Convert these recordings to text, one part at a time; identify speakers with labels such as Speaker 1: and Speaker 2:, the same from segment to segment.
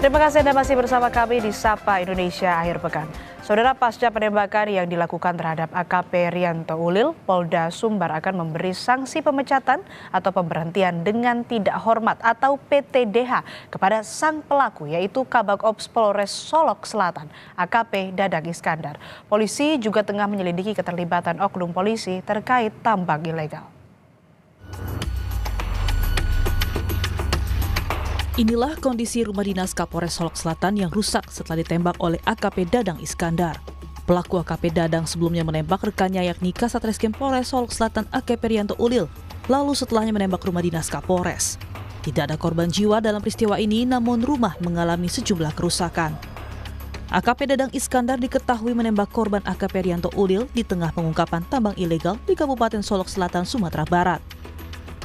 Speaker 1: Terima kasih Anda masih bersama kami di Sapa Indonesia Akhir Pekan. Saudara, pasca penembakan yang dilakukan terhadap AKP Rianto Ulil, Polda Sumbar akan memberi sanksi pemecatan atau pemberhentian dengan tidak hormat atau PTDH kepada sang pelaku, yaitu Kabag Ops Polres Solok Selatan, AKP Dadang Iskandar. Polisi juga tengah menyelidiki keterlibatan oknum polisi terkait tambang ilegal.
Speaker 2: Inilah kondisi rumah dinas Kapolres Solok Selatan yang rusak setelah ditembak oleh AKP Dadang Iskandar. Pelaku AKP Dadang sebelumnya menembak rekannya yakni Kasat Reskrim Polres Solok Selatan AKP Rianto Ulil, lalu setelahnya menembak rumah dinas Kapolres. Tidak ada korban jiwa dalam peristiwa ini, namun rumah mengalami sejumlah kerusakan. AKP Dadang Iskandar diketahui menembak korban AKP Rianto Ulil di tengah pengungkapan tambang ilegal di Kabupaten Solok Selatan, Sumatera Barat.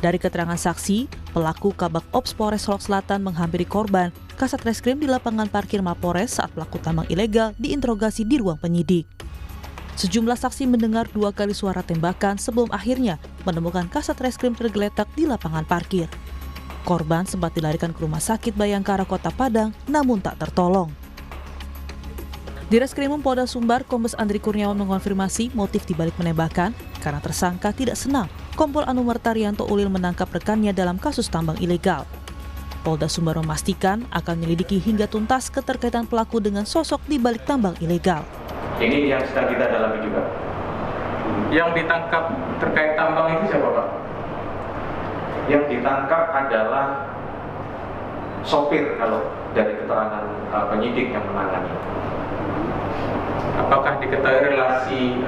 Speaker 2: Dari keterangan saksi, pelaku Kabag Ops Polres Solok Selatan menghampiri korban Kasat Reskrim di lapangan parkir Mapores saat pelaku tambang ilegal diinterogasi di ruang penyidik. Sejumlah saksi mendengar 2 kali suara tembakan sebelum akhirnya menemukan Kasat Reskrim tergeletak di lapangan parkir. Korban sempat dilarikan ke Rumah Sakit Bayangkara Kota Padang namun tak tertolong. Di Reskrimum Polda Sumbar, Kombes Andri Kurniawan mengonfirmasi motif dibalik penembakan karena tersangka tidak senang Kompol Anumerta Rianto Ulil menangkap rekannya dalam kasus tambang ilegal. Polda Sumbar memastikan akan menyelidiki hingga tuntas keterkaitan pelaku dengan sosok di balik tambang ilegal.
Speaker 3: Ini yang sedang kita dalami juga.
Speaker 4: Yang ditangkap terkait tambang itu siapa, Pak?
Speaker 3: Yang ditangkap adalah sopir kalau dari keterangan penyidik yang menangani.
Speaker 4: Apakah diketahui relasi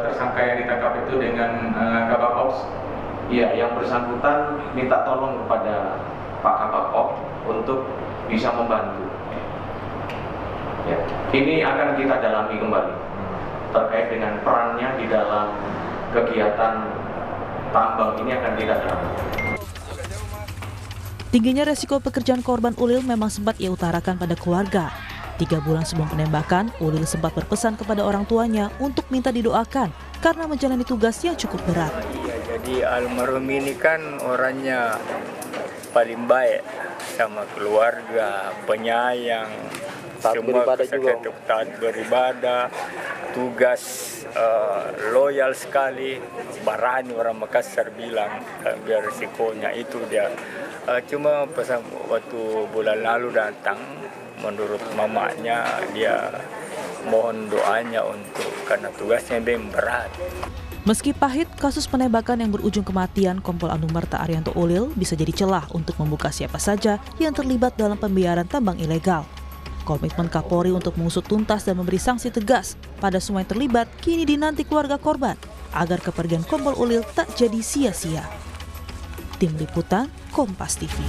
Speaker 4: tersangka yang ditangkap itu dengan Kabag Ops?
Speaker 3: Iya, yang bersangkutan minta tolong kepada Pak Kabag Ops untuk bisa membantu. Ya, ini akan kita dalami kembali terkait dengan perannya di dalam kegiatan tambang ini akan kita dalami.
Speaker 2: Tingginya resiko pekerjaan korban Ulil memang sempat ia utarakan pada keluarga. 3 bulan sebelum penembakan, Ulil sempat berpesan kepada orang tuanya untuk minta didoakan karena menjalani tugas yang cukup berat.
Speaker 5: Ya, jadi almarhum ini kan orangnya paling baik sama keluarga, penyayang, semua taat beribadah, tugas loyal sekali, berani orang Makassar bilang, biar resikonya itu dia. Cuma pesan waktu bulan lalu datang, menurut mamanya dia mohon doanya untuk karena tugasnya yang berat.
Speaker 2: Meski pahit, kasus penembakan yang berujung kematian Kompol Anumerta Rianto Ulil bisa jadi celah untuk membuka siapa saja yang terlibat dalam pembiaran tambang ilegal. Komitmen Kapolri untuk mengusut tuntas dan memberi sanksi tegas pada semua yang terlibat kini dinanti keluarga korban agar kepergian Kompol Ulil tak jadi sia-sia. Tim Liputan Kompas TV.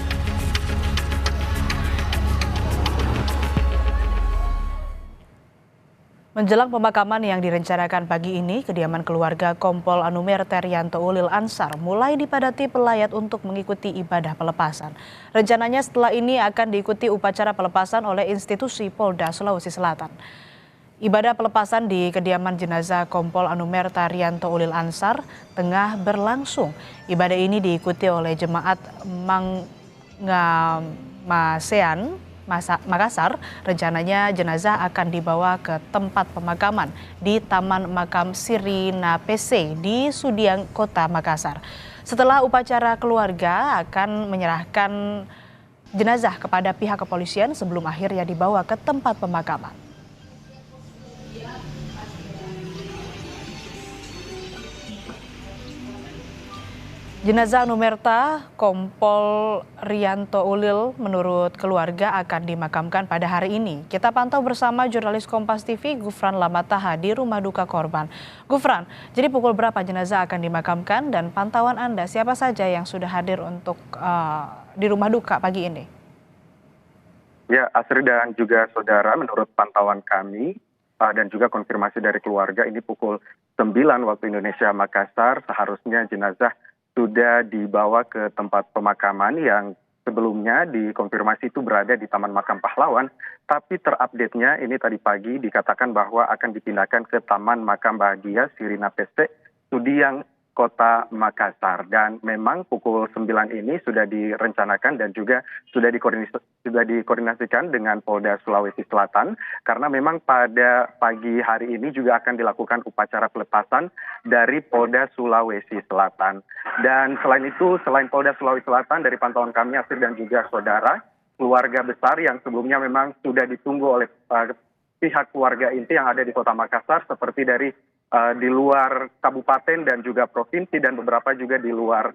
Speaker 1: Menjelang pemakaman yang direncanakan pagi ini, kediaman keluarga Kompol Anumerta Rianto Ulil Ansar mulai dipadati pelayat untuk mengikuti ibadah pelepasan. Rencananya setelah ini akan diikuti upacara pelepasan oleh institusi Polda Sulawesi Selatan. Ibadah pelepasan di kediaman jenazah Kompol Anumerta Rianto Ulil Ansar tengah berlangsung. Ibadah ini diikuti oleh jemaat Mangamasean Makassar. Rencananya jenazah akan dibawa ke tempat pemakaman di Taman Makam Sirina PC di Sudiang, Kota Makassar. Setelah upacara, keluarga akan menyerahkan jenazah kepada pihak kepolisian sebelum akhirnya dibawa ke tempat pemakaman. Jenazah Anumerta Kompol Rianto Ulil menurut keluarga akan dimakamkan pada hari ini. Kita pantau bersama jurnalis Kompas TV Gufran Lamataha di rumah duka korban. Gufran, jadi pukul berapa jenazah akan dimakamkan dan pantauan Anda siapa saja yang sudah hadir untuk di rumah duka pagi ini?
Speaker 6: Ya, Asri dan juga saudara, menurut pantauan kami dan juga konfirmasi dari keluarga, ini pukul 9 waktu Indonesia Makassar seharusnya jenazah sudah dibawa ke tempat pemakaman yang sebelumnya dikonfirmasi itu berada di Taman Makam Pahlawan, tapi terupdate-nya ini tadi pagi dikatakan bahwa akan dipindahkan ke Taman Makam Bahagia Sirina PC Sudiang, Kota Makassar. Dan memang pukul 9 ini sudah direncanakan dan juga sudah dikoordinasikan dengan Polda Sulawesi Selatan, karena memang pada pagi hari ini juga akan dilakukan upacara pelepasan dari Polda Sulawesi Selatan. Dan selain itu, selain Polda Sulawesi Selatan, dari pantauan kami Asri dan juga saudara, keluarga besar yang sebelumnya memang sudah ditunggu oleh pihak keluarga inti yang ada di Kota Makassar, seperti dari di luar kabupaten dan juga provinsi, dan beberapa juga di luar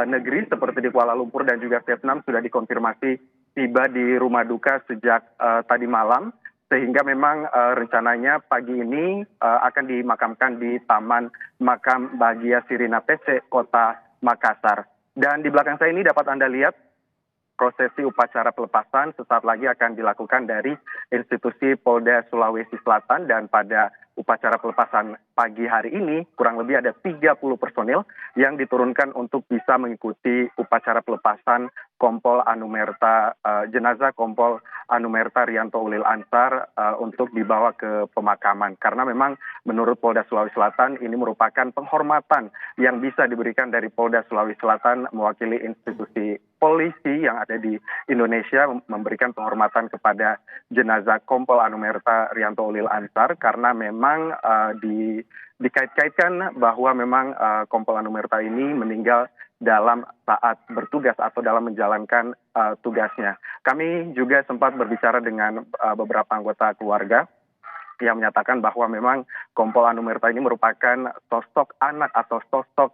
Speaker 6: negeri seperti di Kuala Lumpur dan juga Vietnam, sudah dikonfirmasi tiba di rumah duka sejak tadi malam, sehingga memang rencananya pagi ini akan dimakamkan di Taman Makam Bahagia Sirina PC Kota Makassar. Dan di belakang saya ini dapat Anda lihat prosesi upacara pelepasan sesaat lagi akan dilakukan dari institusi Polda Sulawesi Selatan, dan pada upacara pelepasan pagi hari ini kurang lebih ada 30 personil yang diturunkan untuk bisa mengikuti upacara pelepasan Kompol Anumerta, jenazah Kompol Anumerta Rianto Ulil Ansar untuk dibawa ke pemakaman. Karena memang menurut Polda Sulawesi Selatan ini merupakan penghormatan yang bisa diberikan dari Polda Sulawesi Selatan mewakili institusi polisi yang ada di Indonesia, memberikan penghormatan kepada jenazah Kompol Anumerta Rianto Ulil Ansar, karena memang dikait-kaitkan bahwa memang Kompol Anumerta ini meninggal dalam saat bertugas atau dalam menjalankan tugasnya. Kami juga sempat berbicara dengan beberapa anggota keluarga yang menyatakan bahwa memang Kompol Anumerta ini merupakan sosok anak atau sosok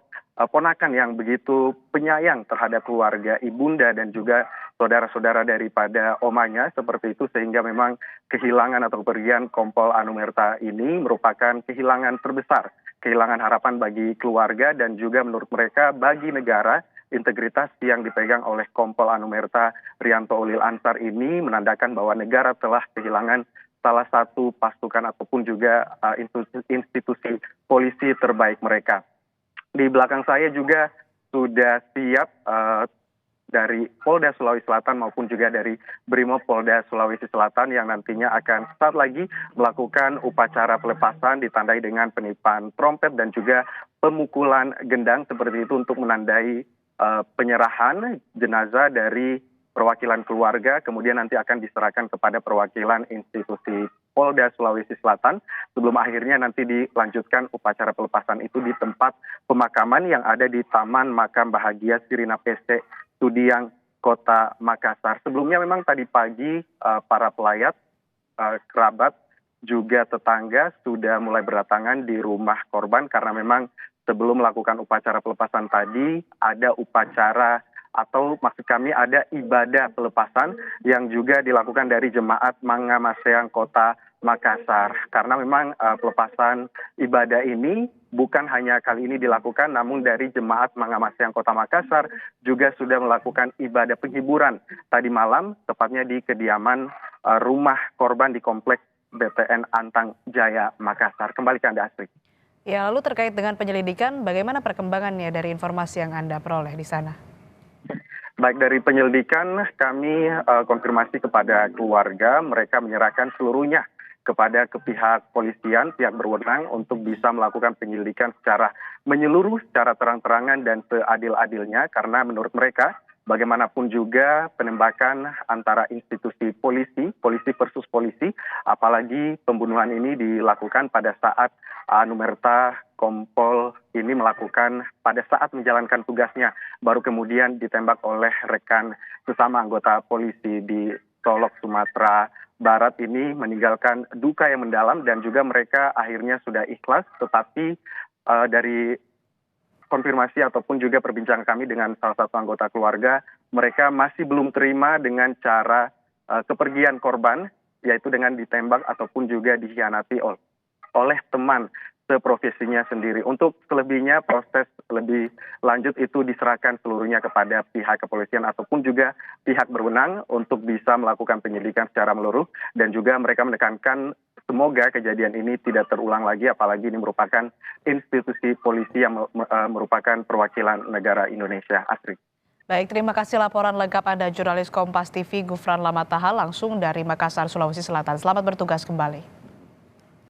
Speaker 6: ponakan yang begitu penyayang terhadap keluarga ibunda dan juga saudara-saudara daripada omanya, seperti itu, sehingga memang kehilangan atau kepergian Kompol Anumerta ini merupakan kehilangan terbesar, kehilangan harapan bagi keluarga dan juga menurut mereka bagi negara. Integritas yang dipegang oleh Kompol Anumerta Rianto Ulil Ansar ini menandakan bahwa negara telah kehilangan salah satu pasukan ataupun juga institusi polisi terbaik mereka. Di belakang saya juga sudah siap dari Polda Sulawesi Selatan maupun juga dari Brimob Polda Sulawesi Selatan yang nantinya akan saat lagi melakukan upacara pelepasan ditandai dengan peniupan trompet dan juga pemukulan gendang seperti itu untuk menandai penyerahan jenazah dari perwakilan keluarga, kemudian nanti akan diserahkan kepada perwakilan institusi Polda Sulawesi Selatan sebelum akhirnya nanti dilanjutkan upacara pelepasan itu di tempat pemakaman yang ada di Taman Makam Bahagia Sirina PC Sudiang Kota Makassar. Sebelumnya memang tadi pagi para pelayat, kerabat, juga tetangga sudah mulai berdatangan di rumah korban karena memang sebelum melakukan upacara pelepasan tadi ada upacara atau maksud kami ada ibadah pelepasan yang juga dilakukan dari jemaat Mangamaseang Kota Makassar. Karena memang pelepasan ibadah ini bukan hanya kali ini dilakukan, namun dari jemaat Mangamaseang Kota Makassar juga sudah melakukan ibadah penghiburan tadi malam, tepatnya di kediaman rumah korban di Kompleks BTN Antang Jaya Makassar. Kembali ke Anda, Astrid.
Speaker 1: Ya, lalu terkait dengan penyelidikan, bagaimana perkembangannya dari informasi yang Anda peroleh di sana?
Speaker 6: Baik, dari penyelidikan kami konfirmasi kepada keluarga, mereka menyerahkan seluruhnya kepada pihak polisian, pihak berwenang untuk bisa melakukan penyelidikan secara menyeluruh, secara terang-terangan dan seadil-adilnya, karena menurut mereka bagaimanapun juga penembakan antara institusi polisi versus polisi, apalagi pembunuhan ini dilakukan pada saat Anumerta Kompol ini melakukan pada saat menjalankan tugasnya, baru kemudian ditembak oleh rekan sesama anggota polisi di Solok, Sumatera Barat ini, meninggalkan duka yang mendalam dan juga mereka akhirnya sudah ikhlas. Tetapi dari konfirmasi ataupun juga perbincangan kami dengan salah satu anggota keluarga, mereka masih belum terima dengan cara kepergian korban, yaitu dengan ditembak ataupun juga dikhianati oleh teman seprofesinya sendiri. Untuk selebihnya proses lebih lanjut itu diserahkan seluruhnya kepada pihak kepolisian ataupun juga pihak berwenang untuk bisa melakukan penyelidikan secara menyeluruh, dan juga mereka menekankan semoga kejadian ini tidak terulang lagi, apalagi ini merupakan institusi polisi yang merupakan perwakilan negara Indonesia. Astrid.
Speaker 1: Baik, terima kasih laporan lengkap Anda jurnalis Kompas TV Gufran Lamataha langsung dari Makassar, Sulawesi Selatan. Selamat bertugas kembali.